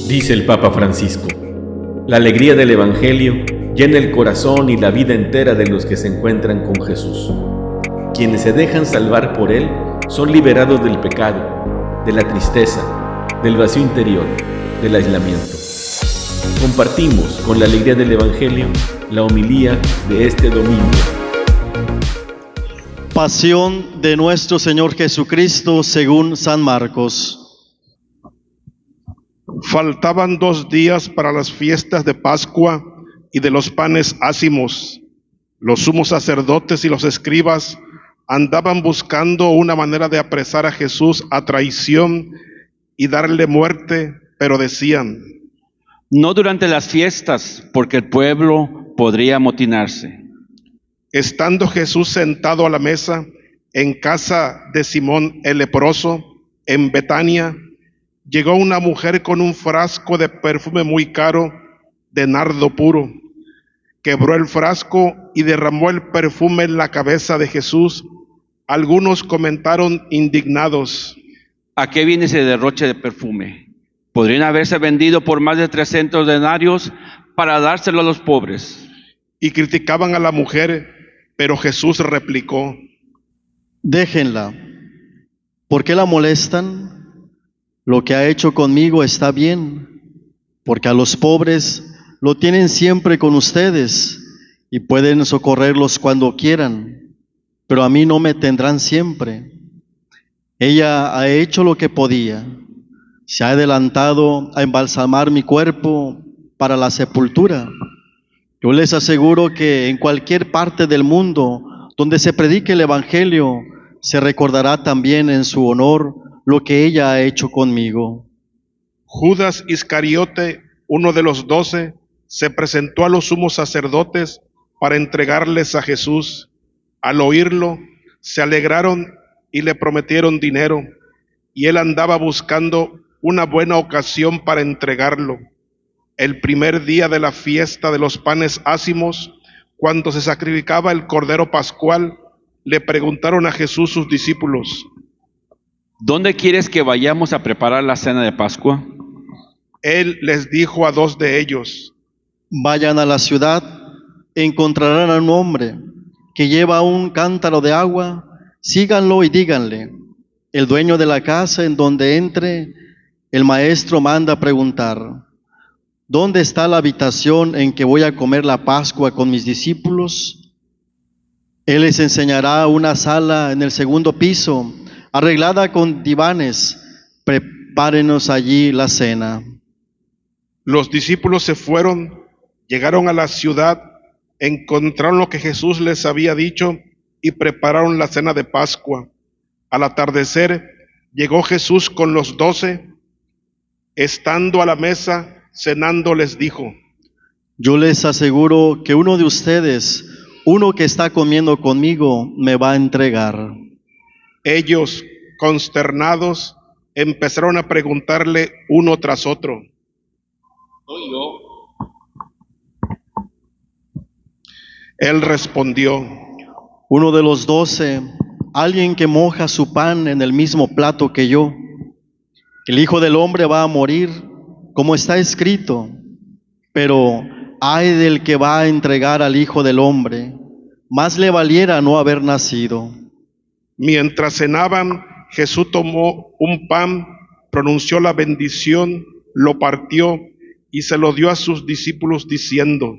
Dice el Papa Francisco: la alegría del Evangelio llena el corazón y la vida entera de los que se encuentran con Jesús. Quienes se dejan salvar por Él son liberados del pecado, de la tristeza, del vacío interior, del aislamiento. Compartimos con la alegría del Evangelio la homilía de este domingo. Pasión de nuestro Señor Jesucristo según San Marcos. Faltaban 2 días para las fiestas de Pascua y de los panes ácimos. Los sumos sacerdotes y los escribas andaban buscando una manera de apresar a Jesús a traición y darle muerte, pero decían: no durante las fiestas, porque el pueblo podría amotinarse. Estando Jesús sentado a la mesa en casa de Simón el leproso, en Betania, llegó una mujer con un frasco de perfume muy caro, de nardo puro. Quebró el frasco y derramó el perfume en la cabeza de Jesús. Algunos comentaron indignados: ¿a qué viene ese derroche de perfume? Podrían haberse vendido por más de 300 denarios para dárselo a los pobres. Y criticaban a la mujer, pero Jesús replicó: déjenla. ¿Por qué la molestan? Lo que ha hecho conmigo está bien, porque a los pobres lo tienen siempre con ustedes y pueden socorrerlos cuando quieran, pero a mí no me tendrán siempre. Ella ha hecho lo que podía, se ha adelantado a embalsamar mi cuerpo para la sepultura. Yo les aseguro que en cualquier parte del mundo donde se predique el Evangelio, se recordará también en su honor lo que ella ha hecho conmigo. Judas Iscariote, uno de los 12, se presentó a los sumos sacerdotes para entregarles a Jesús. Al oírlo, se alegraron y le prometieron dinero, y él andaba buscando una buena ocasión para entregarlo. El primer día de la fiesta de los panes ácimos, cuando se sacrificaba el cordero pascual, le preguntaron a Jesús sus discípulos: ¿dónde quieres que vayamos a preparar la cena de Pascua? Él les dijo a 2 de ellos: vayan a la ciudad, encontrarán a un hombre que lleva un cántaro de agua, síganlo y díganle: el dueño de la casa en donde entre, el maestro manda preguntar: ¿dónde está la habitación en que voy a comer la Pascua con mis discípulos? Él les enseñará una sala en el 2º piso, arreglada con divanes. Prepárenos allí la cena. Los discípulos se fueron, llegaron a la ciudad, encontraron lo que Jesús les había dicho y prepararon la cena de Pascua. Al atardecer llegó Jesús con los 12. Estando a la mesa cenando, les dijo: yo les aseguro que uno de ustedes, uno que está comiendo conmigo, me va a entregar. Ellos, consternados, empezaron a preguntarle uno tras otro: ¿soy yo? Él respondió: uno de los 12, alguien que moja su pan en el mismo plato que yo. El Hijo del Hombre va a morir, como está escrito, pero ay del que va a entregar al Hijo del Hombre, más le valiera no haber nacido. Mientras cenaban, Jesús tomó un pan, pronunció la bendición, lo partió y se lo dio a sus discípulos diciendo: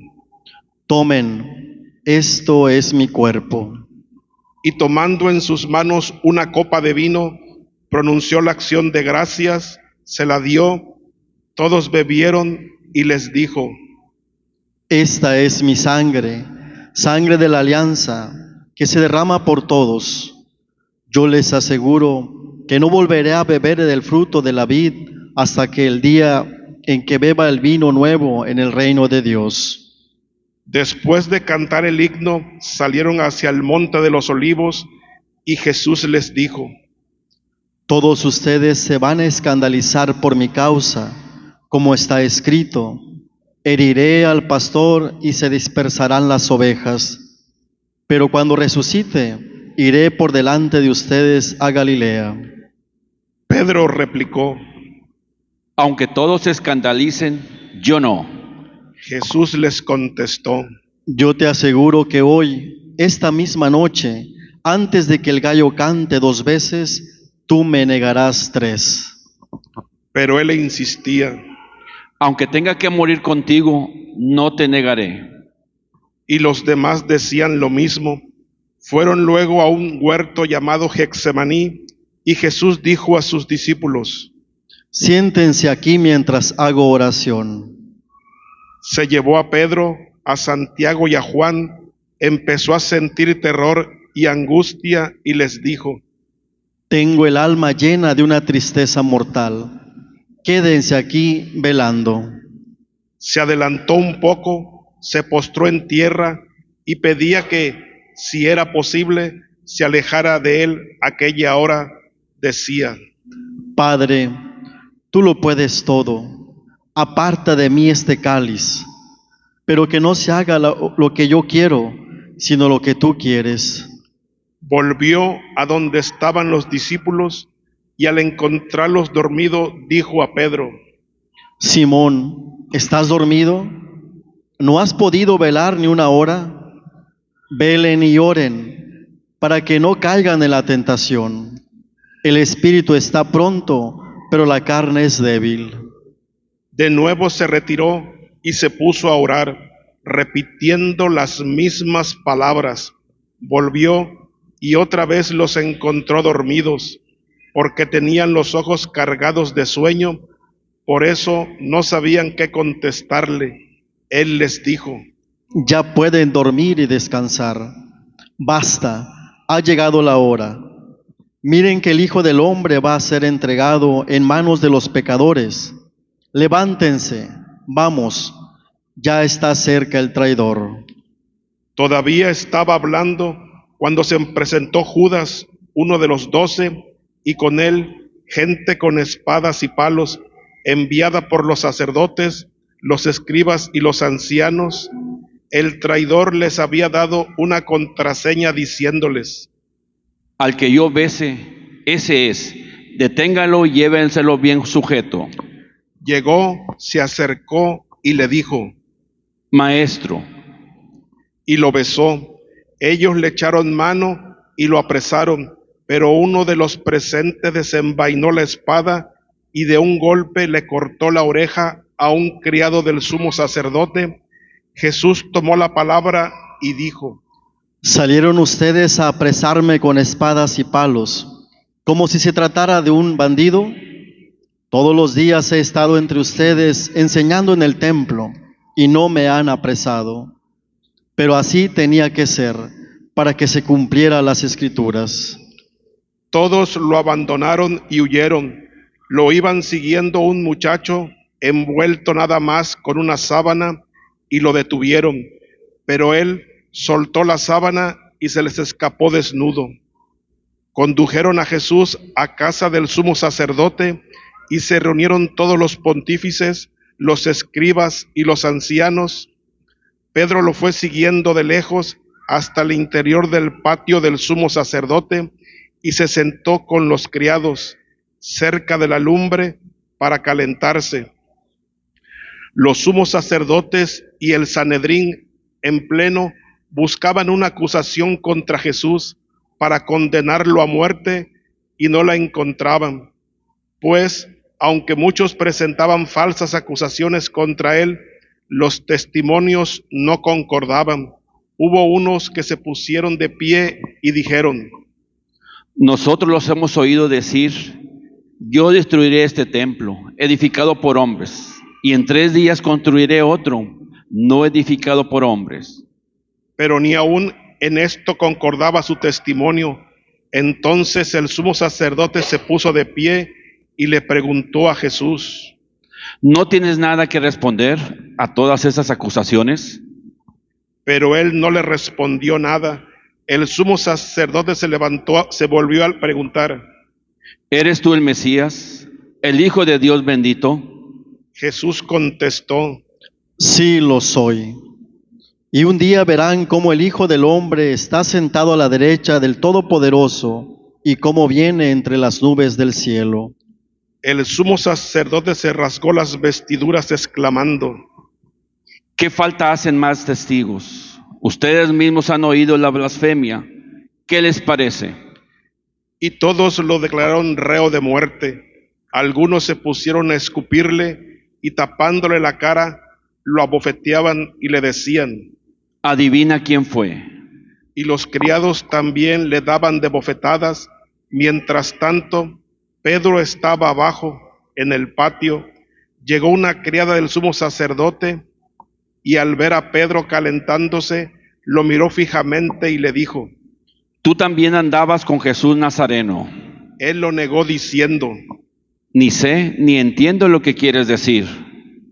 tomen, esto es mi cuerpo. Y tomando en sus manos una copa de vino, pronunció la acción de gracias, se la dio, todos bebieron y les dijo: esta es mi sangre, sangre de la alianza, que se derrama por todos. Yo les aseguro que no volveré a beber del fruto de la vid hasta que el día en que beba el vino nuevo en el reino de Dios. Después de cantar el himno, salieron hacia el monte de los olivos y Jesús les dijo: todos ustedes se van a escandalizar por mi causa, como está escrito: heriré al pastor y se dispersarán las ovejas. Pero cuando resucite, iré por delante de ustedes a Galilea. Pedro replicó: Aunque todos se escandalicen, yo no. Jesús les contestó: Yo te aseguro que hoy, esta misma noche, antes de que el gallo cante 2 veces, tú me negarás 3. pero él insistía. Aunque tenga que morir contigo, no te negaré. Y los demás decían lo mismo. Fueron luego a un huerto llamado Getsemaní, y Jesús dijo a sus discípulos: Siéntense aquí mientras hago oración. Se llevó a Pedro, a Santiago y a Juan, empezó a sentir terror y angustia y les dijo: Tengo el alma llena de una tristeza mortal. Quédense aquí velando. Se adelantó un poco, se postró en tierra y pedía que, si era posible, se alejara de él aquella hora. Decía: Padre, tú lo puedes todo. Aparta de mí este cáliz, pero que no se haga lo que yo quiero, sino lo que tú quieres. Volvió a donde estaban los discípulos y al encontrarlos dormidos dijo a Pedro: Simón, ¿estás dormido? ¿No has podido velar ni una hora? Velen y oren para que no caigan en la tentación. El espíritu está pronto, pero la carne es débil. De nuevo se retiró y se puso a orar, repitiendo las mismas palabras. Volvió y otra vez los encontró dormidos, porque tenían los ojos cargados de sueño, por eso no sabían qué contestarle. Él les dijo: Ya pueden dormir y descansar. Basta, ha llegado la hora. Miren que el Hijo del Hombre va a ser entregado en manos de los pecadores. Levántense, vamos, ya está cerca el traidor. Todavía estaba hablando cuando se presentó Judas, uno de los 12, y con él gente con espadas y palos, enviada por los sacerdotes, los escribas y los ancianos. El traidor les había dado una contraseña diciéndoles: Al que yo bese, ese es. Deténgalo y llévenselo bien sujeto. Llegó, se acercó y le dijo: Maestro. Y lo besó. Ellos le echaron mano y lo apresaron, pero uno de los presentes desenvainó la espada y de un golpe le cortó la oreja a un criado del sumo sacerdote. Jesús tomó la palabra y dijo: Salieron ustedes a apresarme con espadas y palos, como si se tratara de un bandido. Todos los días he estado entre ustedes enseñando en el templo y no me han apresado. Pero así tenía que ser, para que se cumplieran las Escrituras. Todos lo abandonaron y huyeron. Lo iban siguiendo un muchacho envuelto nada más con una sábana y lo detuvieron. Pero él soltó la sábana y se les escapó desnudo. Condujeron a Jesús a casa del sumo sacerdote y se reunieron todos los pontífices, los escribas y los ancianos. Pedro lo fue siguiendo de lejos hasta el interior del patio del sumo sacerdote y se sentó con los criados cerca de la lumbre para calentarse. Los sumos sacerdotes y el Sanedrín en pleno buscaban una acusación contra Jesús para condenarlo a muerte y no la encontraban, pues aunque muchos presentaban falsas acusaciones contra él, los testimonios no concordaban. Hubo unos que se pusieron de pie y dijeron: Nosotros los hemos oído decir: yo destruiré este templo, edificado por hombres, y en 3 días construiré otro, no edificado por hombres. Pero ni aún en esto concordaba su testimonio. Entonces el sumo sacerdote se puso de pie y le preguntó a Jesús: ¿No tienes nada que responder a todas esas acusaciones? Pero él no le respondió nada. El sumo sacerdote se levantó, se volvió a preguntar: ¿Eres tú el Mesías, el Hijo de Dios bendito? Jesús contestó: Sí lo soy. Y un día verán cómo el Hijo del Hombre está sentado a la derecha del Todopoderoso y cómo viene entre las nubes del cielo. El sumo sacerdote se rasgó las vestiduras exclamando: ¿Qué falta hacen más testigos? Ustedes mismos han oído la blasfemia. ¿Qué les parece? y todos lo declararon reo de muerte. Algunos se pusieron a escupirle y tapándole la cara, lo abofeteaban y le decían, Adivina quién fue. y los criados también le daban de bofetadas. Mientras tanto, Pedro estaba abajo en el patio. Llegó una criada del sumo sacerdote y al ver a Pedro calentándose, lo miró fijamente y le dijo. Tú también andabas con Jesús Nazareno. Él lo negó diciendo. Ni sé ni entiendo lo que quieres decir.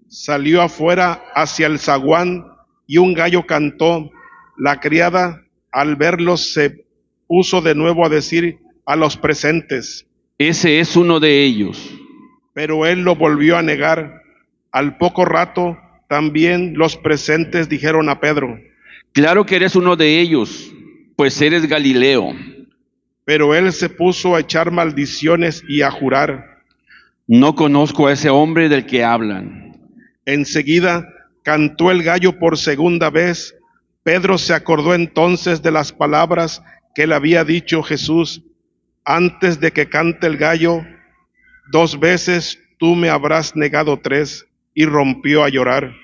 Salió afuera hacia el zaguán y un gallo cantó. La criada, al verlo, se puso de nuevo a decir a los presentes, Ese es uno de ellos. pero él lo volvió a negar. Al poco rato, también los presentes dijeron a Pedro, Claro que eres uno de ellos, pues eres Galileo. pero él se puso a echar maldiciones y a jurar. No conozco a ese hombre del que hablan. Enseguida cantó el gallo por segunda vez. Pedro se acordó entonces de las palabras que le había dicho Jesús: antes de que cante el gallo, 2 veces tú me habrás negado 3, y rompió a llorar.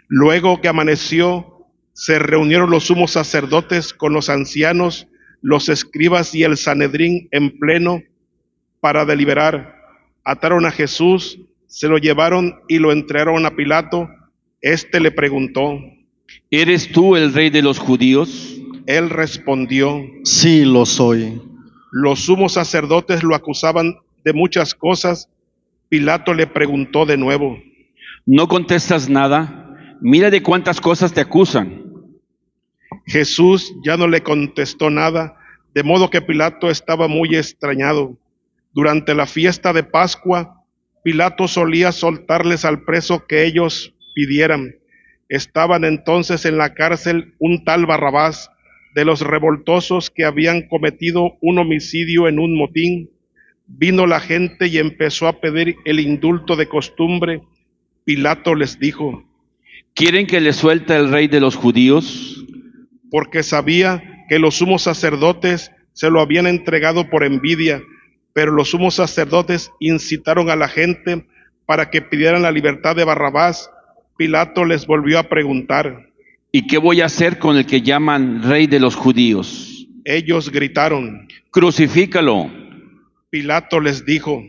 Luego que amaneció, se reunieron los sumos sacerdotes con los ancianos, los escribas y el Sanedrín en pleno para deliberar. Ataron a Jesús, se lo llevaron y lo entregaron a Pilato. Este le preguntó. ¿Eres tú el rey de los judíos? Él respondió. Sí, lo soy. Los sumos sacerdotes lo acusaban de muchas cosas. Pilato le preguntó de nuevo. ¿No contestas nada? Mira de cuántas cosas te acusan. Jesús ya no le contestó nada, de modo que Pilato estaba muy extrañado. Durante la fiesta de Pascua, Pilato solía soltarles al preso que ellos pidieran. Estaban entonces en la cárcel un tal Barrabás, de los revoltosos que habían cometido un homicidio en un motín. Vino la gente y empezó a pedir el indulto de costumbre. Pilato les dijo, ¿Quieren que les suelte el rey de los judíos? porque sabía que los sumos sacerdotes se lo habían entregado por envidia, pero los sumos sacerdotes incitaron a la gente para que pidieran la libertad de Barrabás. Pilato les volvió a preguntar. ¿Y qué voy a hacer con el que llaman rey de los judíos? Ellos gritaron. Crucifícalo. Pilato les dijo.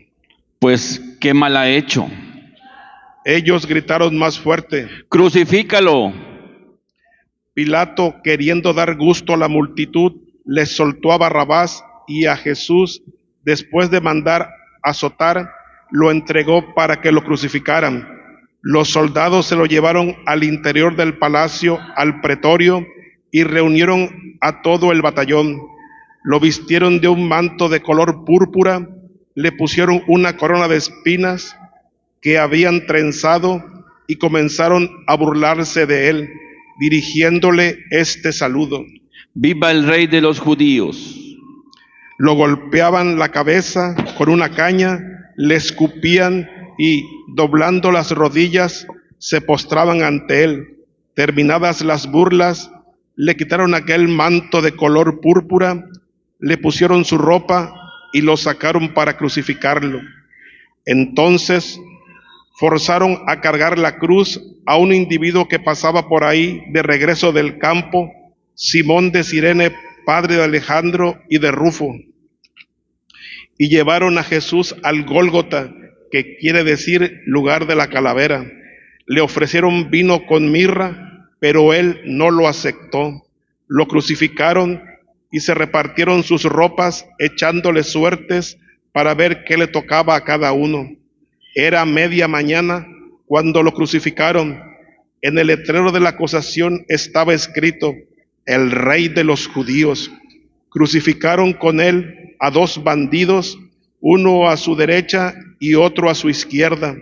Pues, ¿qué mal ha hecho? Ellos gritaron más fuerte. Crucifícalo. Pilato, queriendo dar gusto a la multitud, les soltó a Barrabás, y a Jesús, después de mandar azotar, lo entregó para que lo crucificaran. Los soldados se lo llevaron al interior del palacio, al pretorio, y reunieron a todo el batallón. Lo vistieron de un manto de color púrpura, le pusieron una corona de espinas que habían trenzado y comenzaron a burlarse de él, dirigiéndole este saludo. Viva el rey de los judíos. Lo golpeaban la cabeza con una caña, le escupían y, doblando las rodillas, se postraban ante él. Terminadas las burlas, le quitaron aquel manto de color púrpura, le pusieron su ropa y lo sacaron para crucificarlo. Entonces forzaron a cargar la cruz a un individuo que pasaba por ahí de regreso del campo, Simón de Cirene, padre de Alejandro y de Rufo. Y llevaron a Jesús al Gólgota, que quiere decir lugar de la calavera. Le ofrecieron vino con mirra, pero él no lo aceptó. Lo crucificaron y se repartieron sus ropas, echándole suertes para ver qué le tocaba a cada uno. Era media mañana cuando lo crucificaron. En el letrero de la acusación estaba escrito: el rey de los judíos. Crucificaron con él a 2 bandidos, uno a su derecha y otro a su izquierda.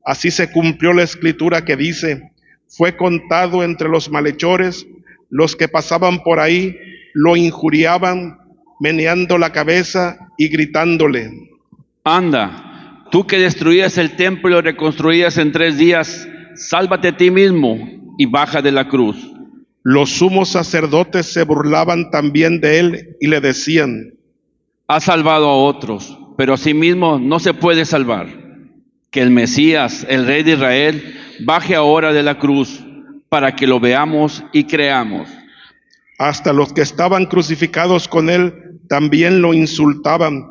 Así se cumplió la escritura que dice: fue contado entre los malhechores. Los que pasaban por ahí lo injuriaban, meneando la cabeza y gritándole: Anda, tú que destruías el templo y lo reconstruías en 3 días, sálvate a ti mismo y baja de la cruz. Los sumos sacerdotes se burlaban también de él y le decían: Has salvado a otros, pero a sí mismo no se puede salvar. Que el Mesías, el Rey de Israel, baje ahora de la cruz para que lo veamos y creamos. Hasta los que estaban crucificados con él también lo insultaban.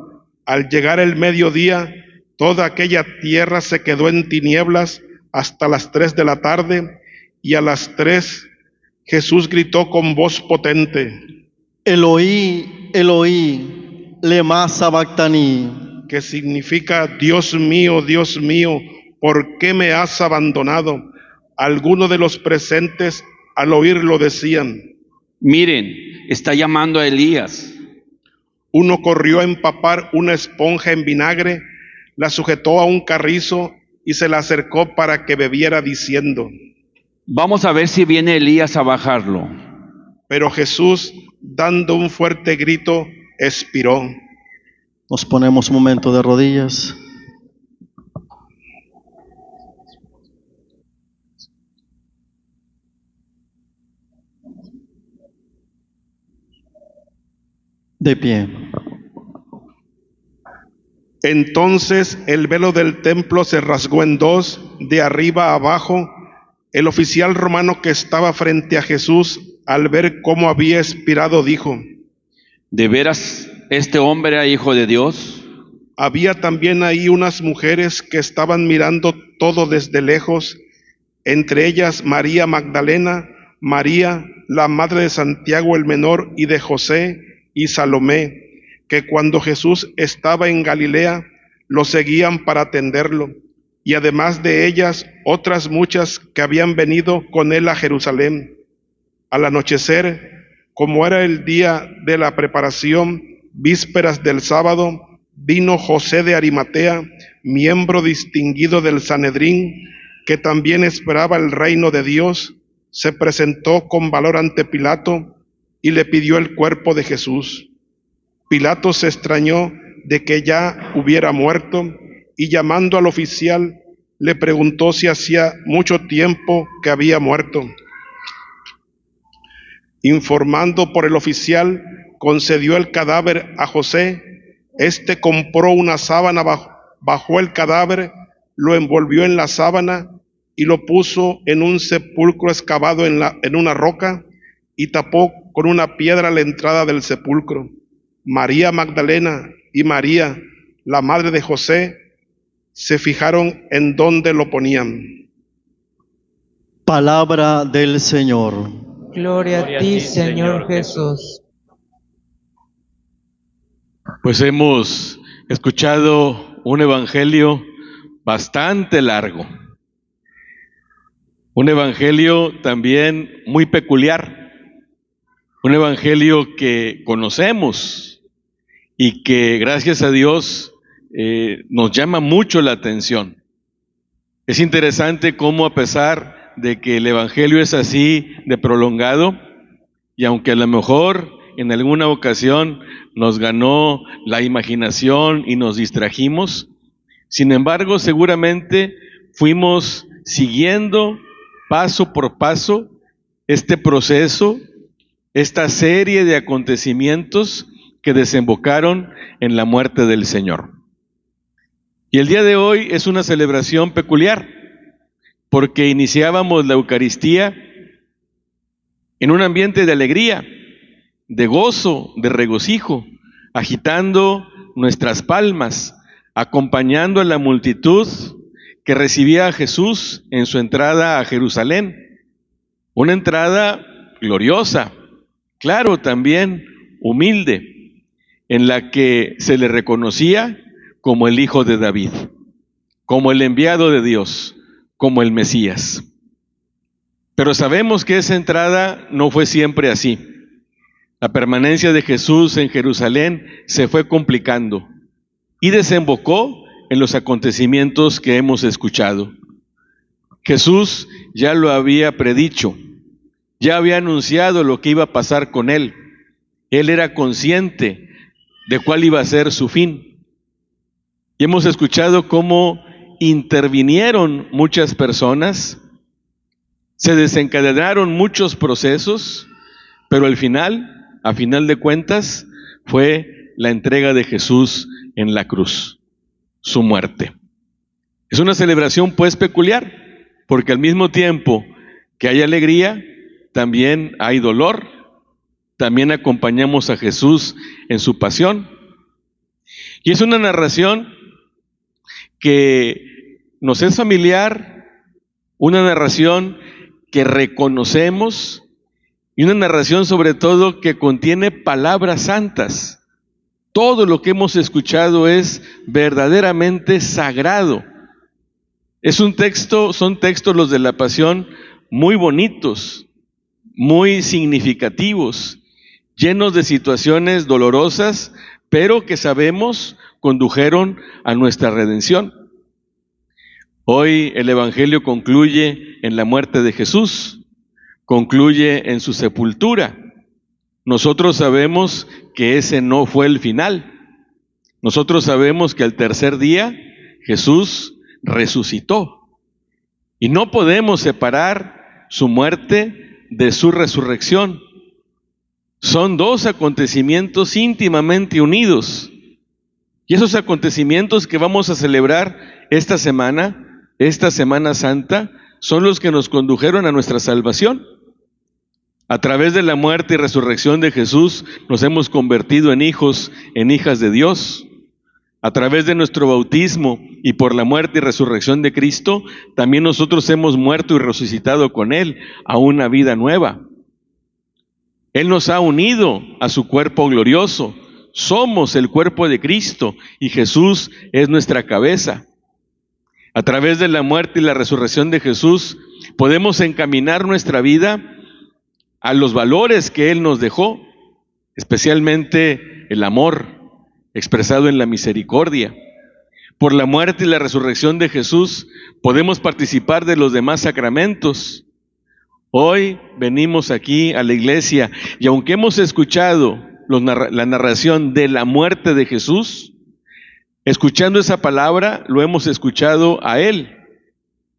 Al llegar el mediodía, toda aquella tierra se quedó en tinieblas hasta las 3 de la tarde, y a las 3 Jesús gritó con voz potente, Eloí, Eloí, lema sabactani, que significa: Dios mío, ¿por qué me has abandonado? Algunos de los presentes al oírlo decían: Miren, está llamando a Elías. Uno corrió a empapar una esponja en vinagre, la sujetó a un carrizo y se la acercó para que bebiera, diciendo: Vamos a ver si viene Elías a bajarlo. Pero Jesús, dando un fuerte grito, expiró. Nos ponemos un momento de rodillas. De pie. Entonces el velo del templo se rasgó en 2, de arriba a abajo. El oficial romano que estaba frente a Jesús, al ver cómo había expirado, dijo: ¿De veras este hombre era hijo de Dios? Había también ahí unas mujeres que estaban mirando todo desde lejos, entre ellas María Magdalena, María, la madre de Santiago el menor y de José, y Salomé, que cuando Jesús estaba en Galilea, lo seguían para atenderlo, y además de ellas, otras muchas que habían venido con él a Jerusalén. Al anochecer, como era el día de la preparación, vísperas del sábado, vino José de Arimatea, miembro distinguido del Sanedrín, que también esperaba el reino de Dios. Se presentó con valor ante Pilato y le pidió el cuerpo de Jesús. Pilato se extrañó de que ya hubiera muerto, y llamando al oficial le preguntó si hacía mucho tiempo que había muerto. Informando por el oficial, concedió el cadáver a José. Este compró una sábana, bajó el cadáver, lo envolvió en la sábana y lo puso en un sepulcro excavado en una roca, y tapó con una piedra la entrada del sepulcro. María Magdalena y María, la madre de José, se fijaron en dónde lo ponían. Palabra del Señor. Gloria a ti, Señor Jesús. Pues hemos escuchado un evangelio bastante largo, un evangelio también muy peculiar, un evangelio que conocemos y que gracias a Dios nos llama mucho la atención. Es interesante cómo, a pesar de que el evangelio es así de prolongado, y aunque a lo mejor en alguna ocasión nos ganó la imaginación y nos distrajimos, sin embargo seguramente fuimos siguiendo paso por paso este proceso, esta serie de acontecimientos que desembocaron en la muerte del Señor. Y el día de hoy es una celebración peculiar, porque iniciábamos la Eucaristía en un ambiente de alegría, de gozo, de regocijo, agitando nuestras palmas, acompañando a la multitud que recibía a Jesús en su entrada a Jerusalén. Una entrada gloriosa, claro, también humilde, en la que se le reconocía como el Hijo de David, como el enviado de Dios, como el Mesías. Pero sabemos que esa entrada no fue siempre así. La permanencia de Jesús en Jerusalén se fue complicando y desembocó en los acontecimientos que hemos escuchado. Jesús ya lo había predicho, ya había anunciado lo que iba a pasar con él. Él era consciente de cuál iba a ser su fin. Y hemos escuchado cómo intervinieron muchas personas, se desencadenaron muchos procesos, pero a final de cuentas, fue la entrega de Jesús en la cruz, su muerte. Es una celebración pues peculiar, porque al mismo tiempo que hay alegría, también hay dolor, también acompañamos a Jesús en su pasión. Y es una narración que nos es familiar, una narración que reconocemos y una narración sobre todo que contiene palabras santas. Todo lo que hemos escuchado es verdaderamente sagrado. Son textos los de la Pasión muy bonitos, muy significativos, llenos de situaciones dolorosas, pero que sabemos condujeron a nuestra redención. Hoy el Evangelio concluye en la muerte de Jesús, concluye en su sepultura. Nosotros sabemos que ese no fue el final. Nosotros sabemos que al tercer día Jesús resucitó. Y no podemos separar su muerte de su resurrección. Son dos acontecimientos íntimamente unidos. Y esos acontecimientos que vamos a celebrar esta Semana Santa, son los que nos condujeron a nuestra salvación. A través de la muerte y resurrección de Jesús nos hemos convertido en hijos, en hijas de Dios. A través de nuestro bautismo y por la muerte y resurrección de Cristo, también nosotros hemos muerto y resucitado con Él a una vida nueva. Él nos ha unido a su cuerpo glorioso. Somos el cuerpo de Cristo y Jesús es nuestra cabeza. A través de la muerte y la resurrección de Jesús podemos encaminar nuestra vida a los valores que Él nos dejó, especialmente el amor expresado en la misericordia. Por la muerte y la resurrección de Jesús podemos participar de los demás sacramentos. Hoy venimos aquí a la iglesia y aunque hemos escuchado la narración de la muerte de Jesús, escuchando esa palabra lo hemos escuchado a Él,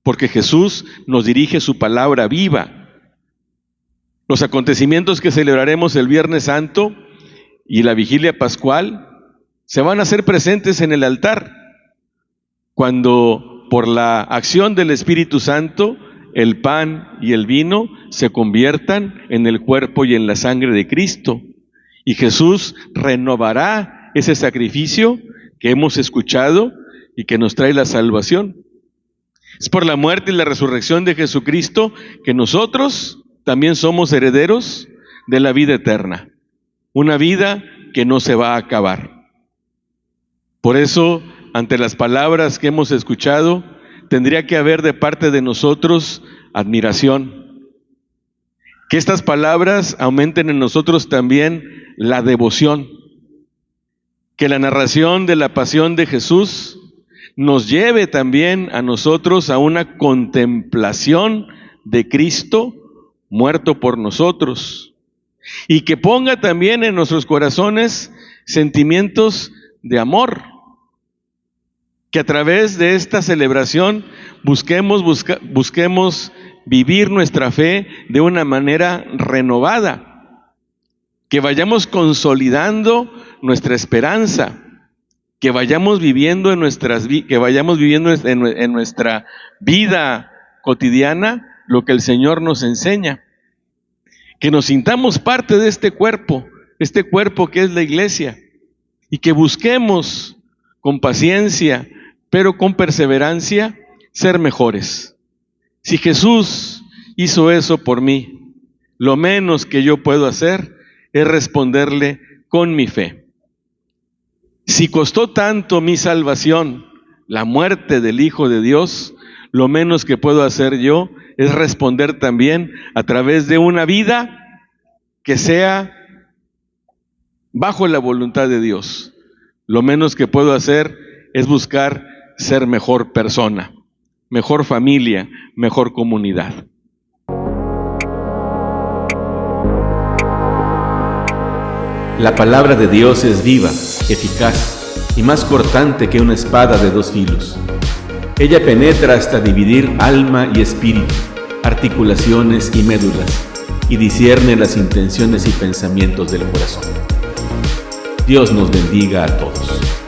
porque Jesús nos dirige su palabra viva. Los acontecimientos que celebraremos el Viernes Santo y la Vigilia Pascual se van a hacer presentes en el altar, cuando por la acción del Espíritu Santo el pan y el vino se conviertan en el cuerpo y en la sangre de Cristo. Y Jesús renovará ese sacrificio que hemos escuchado y que nos trae la salvación. Es por la muerte y la resurrección de Jesucristo que nosotros también somos herederos de la vida eterna, una vida que no se va a acabar. Por eso, ante las palabras que hemos escuchado, tendría que haber de parte de nosotros admiración. Que estas palabras aumenten en nosotros también la devoción. Que la narración de la pasión de Jesús nos lleve también a nosotros a una contemplación de Cristo muerto por nosotros. Y que ponga también en nuestros corazones sentimientos de amor. Que a través de esta celebración busquemos vivir nuestra fe de una manera renovada, que vayamos consolidando nuestra esperanza, que vayamos viviendo en nuestra vida cotidiana lo que el Señor nos enseña, que nos sintamos parte de este cuerpo que es la iglesia, y que busquemos con paciencia, pero con perseverancia, ser mejores. Si Jesús hizo eso por mí, lo menos que yo puedo hacer es responderle con mi fe. Si costó tanto mi salvación, la muerte del Hijo de Dios, lo menos que puedo hacer yo es responder también a través de una vida que sea bajo la voluntad de Dios. Lo menos que puedo hacer es buscar ser mejor persona, mejor familia, mejor comunidad. La palabra de Dios es viva, eficaz, y más cortante que una espada de dos filos. Ella penetra hasta dividir alma y espíritu, articulaciones y médulas, y discierne las intenciones y pensamientos del corazón. Dios nos bendiga a todos.